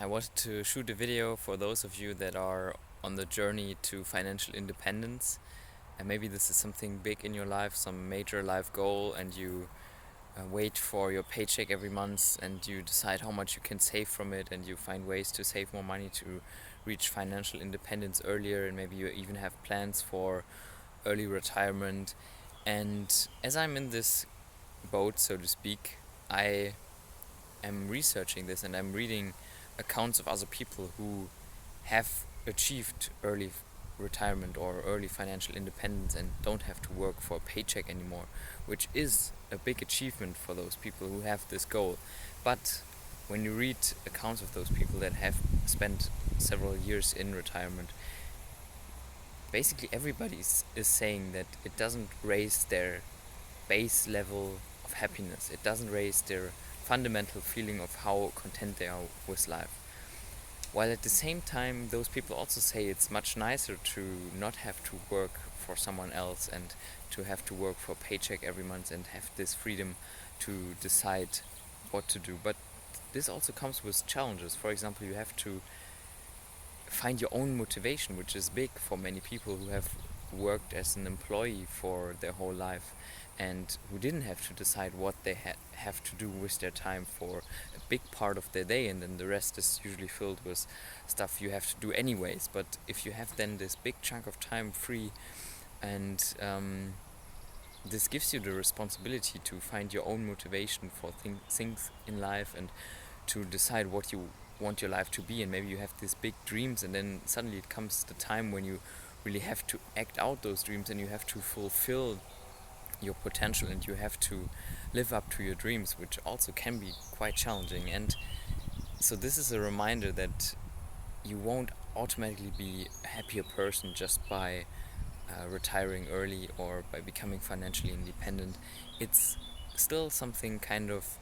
I wanted to shoot a video for those of you that are on the journey to financial independence, and maybe this is something big in your life, some major life goal, and you wait for your paycheck every month and you decide how much you can save from it, and you find ways to save more money to reach financial independence earlier, and maybe you even have plans for early retirement. And as I'm in this boat, so to speak, I am researching this and I'm reading accounts of other people who have achieved early retirement or early financial independence and don't have to work for a paycheck anymore, which is a big achievement for those people who have this goal. But when you read accounts of those people that have spent several years in retirement, basically everybody is saying that it doesn't raise their base level of happiness. It doesn't raise their fundamental feeling of how content they are with life. While at the same time, those people also say it's much nicer to not have to work for someone else and to have to work for a paycheck every month and have this freedom to decide what to do. But this also comes with challenges. For example, you have to find your own motivation, which is big for many people who have worked as an employee for their whole life and who didn't have to decide what they have to do with their time for a big part of their day, and then the rest is usually filled with stuff you have to do anyways. But if you have then this big chunk of time free, and this gives you the responsibility to find your own motivation for things in life and to decide what you want your life to be. And maybe you have these big dreams, and then suddenly it comes the time when you really have to act out those dreams and you have to fulfill your potential and you have to live up to your dreams, which also can be quite challenging. And so this is a reminder that you won't automatically be a happier person just by retiring early or by becoming financially independent. It's still something kind of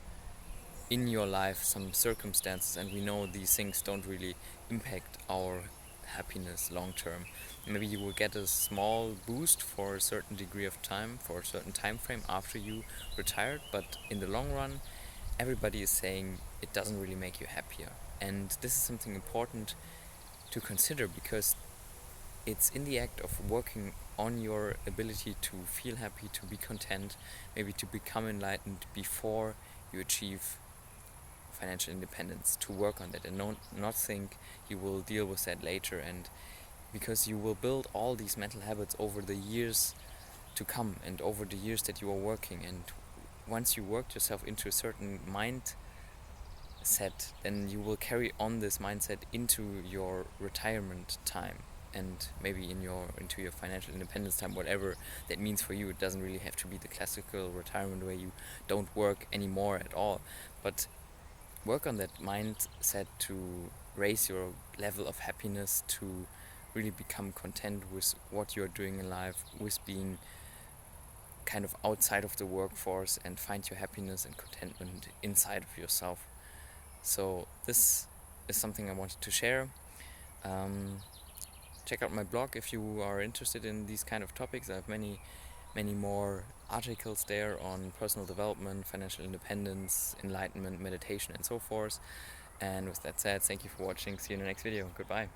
in your life, some circumstances, and we know these things don't really impact our happiness long term. Maybe you will get a small boost for a certain degree of time, for a certain time frame after you retired, but in the long run, everybody is saying it doesn't really make you happier. And this is something important to consider, because it's in the act of working on your ability to feel happy, to be content, maybe to become enlightened before you achieve financial independence, to work on that and not think you will deal with that later. And because you will build all these mental habits over the years to come and over the years that you are working, and once you work yourself into a certain mindset, then you will carry on this mindset into your retirement time and maybe into your financial independence time, whatever that means for you. It doesn't really have to be the classical retirement where you don't work anymore at all, but work on that mindset to raise your level of happiness, to really become content with what you're doing in life, with being kind of outside of the workforce, and find your happiness and contentment inside of yourself. So this is something I wanted to share. Check out my blog if you are interested in these kind of topics. I have many more articles there on personal development, financial independence, enlightenment, meditation, and so forth. And with that said, thank you for watching. See you in the next video. Goodbye.